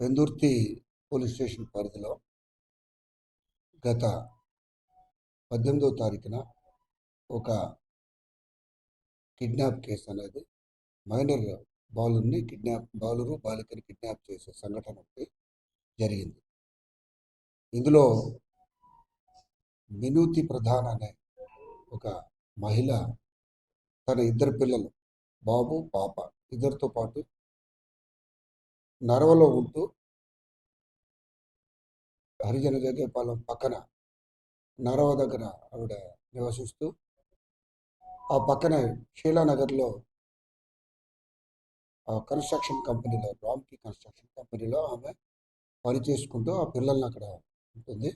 Pendurthi police station పరిధిలో గత 18వ తారీఖున ఒక కిడ్నాప్ కేసు అనేది మైనర్ బాలికని కిడ్నాప్ చేసే సంఘటన ఒకటి జరిగింది. ఇందులో మినూతి ప్రధాన్ అనే ఒక మహిళ తన ఇద్దరు పిల్లలు బాబు పాప ఇద్దరితో పాటు నరవలో ఉంటూ హరిజన జగేపాలెం పక్కన నరవ దగ్గర ఆవిడ నివసిస్తూ ఆ పక్కనే షీలానగర్లో కన్స్ట్రక్షన్ కంపెనీలో రామ్కి కన్స్ట్రక్షన్ కంపెనీలో ఆమె పనిచేసుకుంటూ ఆ పిల్లల్ని అక్కడ ఉంటుంది.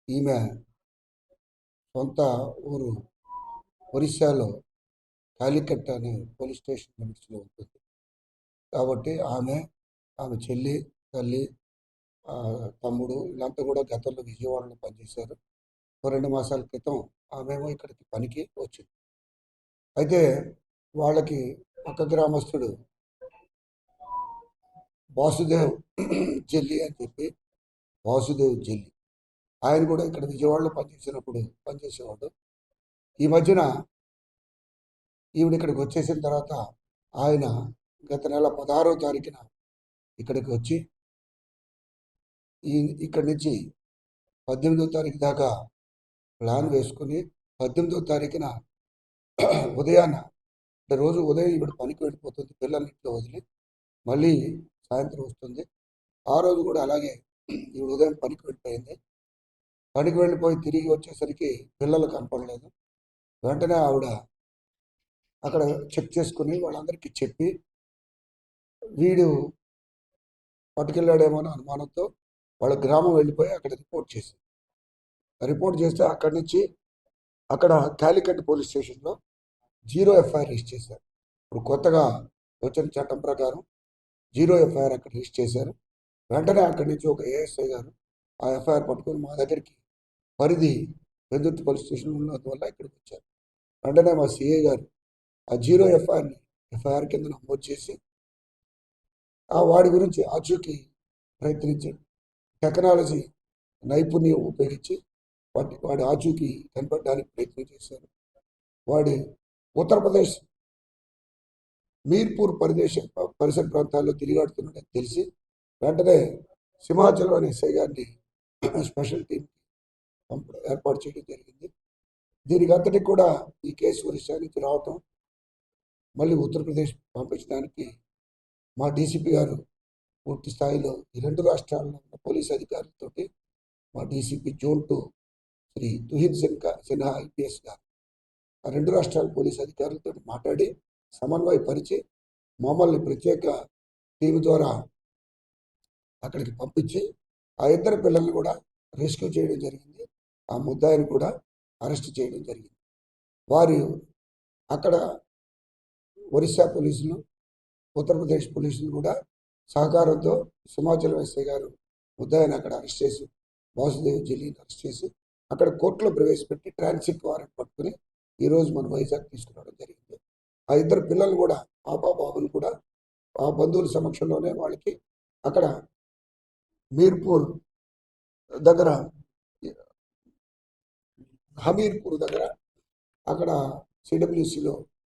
ఈమె సొంత ఊరు ఒరిస్సాలో కాలికట్ అనే పోలీస్ స్టేషన్ లిమిట్స్లో ఉంటుంది. కాబట్టి ఆమె చెల్లి, తల్లి, తమ్ముడు వీళ్ళంతా కూడా గతంలో విజయవాడలో పనిచేశారు. 2 మాసాల క్రితం ఆమెమో ఇక్కడికి పనికి వచ్చింది. అయితే వాళ్ళకి పక్క గ్రామస్తుడు వాసుదేవ్ జల్లి అని చెప్పి వాసుదేవ్ జల్లి ఆయన కూడా ఇక్కడ విజయవాడలో పనిచేసేవాడు. ఈ మధ్యన ఈవిడ ఇక్కడికి వచ్చేసిన తర్వాత ఆయన గత నెల 16వ తారీఖున ఇక్కడికి వచ్చి ఇక్కడి నుంచి 18వ తారీఖు దాకా ప్లాన్ వేసుకుని 18వ తారీఖున ఉదయాన్న అంటే రోజు ఉదయం ఈవిడ పనికి వెళ్ళిపోతుంది, పిల్లల్నింట్లో వదిలి మళ్ళీ సాయంత్రం వస్తుంది. ఆ రోజు కూడా అలాగే ఈవిడ ఉదయం పనికి వెళ్ళిపోయింది. పనికి వెళ్ళిపోయి తిరిగి వచ్చేసరికి పిల్లలు కనపడలేదు. వెంటనే ఆవిడ అక్కడ చెక్ చేసుకుని వాళ్ళందరికీ చెప్పి వీడు పట్టుకెళ్ళాడేమో అని అనుమానంతో వాళ్ళ గ్రామం వెళ్ళిపోయి అక్కడ రిపోర్ట్ చేస్తే అక్కడి నుంచి అక్కడ కాలికట్ పోలీస్ స్టేషన్లో 0 ఎఫ్ఐఆర్ రిజిస్టర్ చేశారు. ఇప్పుడు కొత్తగా వచ్చిన చట్టం ప్రకారం 0 ఎఫ్ఐఆర్ అక్కడ రిజిస్టర్ చేశారు. వెంటనే అక్కడి నుంచి ఒక ఏఎస్ఐ గారు ఆ ఎఫ్ఐఆర్ పట్టుకొని మా దగ్గరికి పరిధి పెందుర్తి పోలీస్ స్టేషన్ ఉన్నందువల్ల ఇక్కడికి వచ్చారు. వెంటనే మా సిఐ గారు ఆ 0 ఎఫ్ఐఆర్ కింద నమోదు చేసి ఆ వాడి గురించి ఆచూకీ ప్రయత్నించి టెక్నాలజీ నైపుణ్యం ఉపయోగించి వాడి ఆచూకీ కనిపెట్టడానికి ప్రయత్నం చేశారు. వాడి ఉత్తరప్రదేశ్ మీర్పూర్ పరిసర ప్రాంతాల్లో తిరిగాడుతున్నట్టు తెలిసి వెంటనే సింహాచలం అనే ఎస్ఐ గారిని స్పెషల్ టీం ఏర్పాటు చేయడం జరిగింది. దీనికి అంతటికి కూడా ఈ కేసు ఒరిస్సా నుంచి రావటం మళ్ళీ ఉత్తరప్రదేశ్ పంపించడానికి మా డీసీపీ గారు పూర్తి స్థాయిలో ఈ 2 రాష్ట్రాల్లో ఉన్న పోలీసు అధికారులతోటి మా DCP zone 2 Shri Tuhin Sinha IPS గారు ఆ 2 రాష్ట్రాల పోలీసు అధికారులతో మాట్లాడి సమన్వయపరిచి మమ్మల్ని ప్రత్యేక టీం ద్వారా అక్కడికి పంపించి ఆ ఇద్దరు పిల్లల్ని కూడా రెస్క్యూ చేయడం జరిగింది. ఆ ముద్దాయిని కూడా అరెస్ట్ చేయడం జరిగింది. వారు అక్కడ ఒరిస్సా పోలీసులు, ఉత్తరప్రదేశ్ పోలీసులు కూడా సహకారంతో సింహాచలం ఎస్ఐ గారు ముద్దాయిని అక్కడ అరెస్ట్ చేసి వాసుదేవ్ జల్లీని అరెస్ట్ చేసి అక్కడ కోర్టులో ప్రవేశపెట్టి ట్రాన్సిట్ వారెంట్ పట్టుకుని ఈరోజు మన వైజాగ్ తీసుకురావడం జరిగింది. ఆ ఇద్దరు పిల్లలు కూడా బాబులు కూడా ఆ బంధువుల సమక్షంలోనే వాళ్ళకి అక్కడ మీర్పూర్ దగ్గర హమీర్పూర్ దగ్గర అక్కడ సిడబ్ల్యూసిలో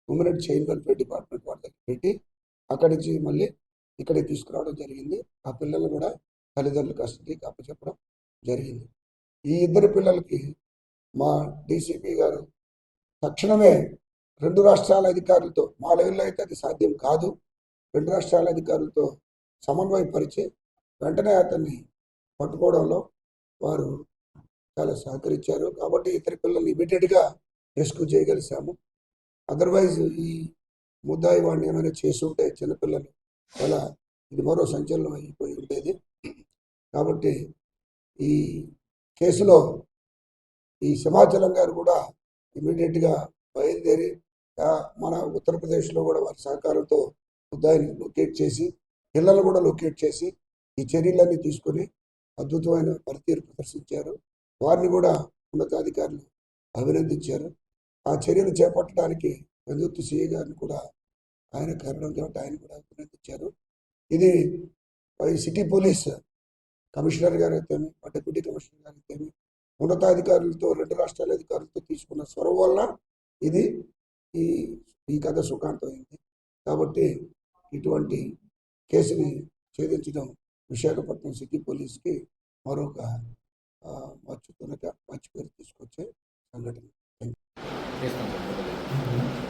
women and child welfare department వాళ్ళ దగ్గర పెట్టి అక్కడి నుంచి మళ్ళీ ఇక్కడికి తీసుకురావడం జరిగింది. ఆ పిల్లలు కూడా తల్లిదండ్రుల కస్టడీకి అప్పచెప్పడం జరిగింది. ఈ ఇద్దరు పిల్లలకి మా డీసీపీ గారు తక్షణమే 2 రాష్ట్రాల అధికారులతో, మా లెవెల్లో అయితే అది సాధ్యం కాదు, 2 రాష్ట్రాల అధికారులతో సమన్వయపరిచి వెంటనే అతన్ని పట్టుకోవడంలో వారు చాలా సహకరించారు. కాబట్టి ఇద్దరు పిల్లల్ని ఇమీడియట్గా రెస్క్యూ చేయగలిసాము. అదర్వైజ్ ఈ ముద్దాయి వాడిని ఏమైనా చేసి ఉంటే చిన్నపిల్లలు అలా ఇది మరో సంచలనం అయిపోయి ఉండేది. కాబట్టి ఈ కేసులో ఈ సింహాచలం గారు కూడా ఇమీడియట్గా బయలుదేరి మన ఉత్తరప్రదేశ్లో కూడా వారి సహకారంతో ముద్దాయిని లొకేట్ చేసి పిల్లలు కూడా లొకేట్ చేసి ఈ చర్యలన్నీ తీసుకొని అద్భుతమైన పనితీరు ప్రదర్శించారు. వారిని కూడా ఉన్నతాధికారులు అభినందించారు. ఆ చర్యలు చేపట్టడానికి పెందుర్తి సిఐ గారిని కూడా ఆయన కారణం కాబట్టి ఆయన కూడా అభినందించారు. ఇది మరి సిటీ పోలీస్ కమిషనర్ గారు అయితేమి, డిప్యూటీ కమిషనర్ గారు అయితేమి, ఉన్నతాధికారులతో 2 రాష్ట్రాల అధికారులతో తీసుకున్న చొరవ వల్ల ఇది ఈ ఈ కథ సుఖాంతమైంది. కాబట్టి ఇటువంటి కేసుని ఛేదించడం విశాఖపట్నం సిటీ పోలీస్కి మరొక మంచి పేరు తీసుకొచ్చే సంఘటన. చేస్తాం సార్.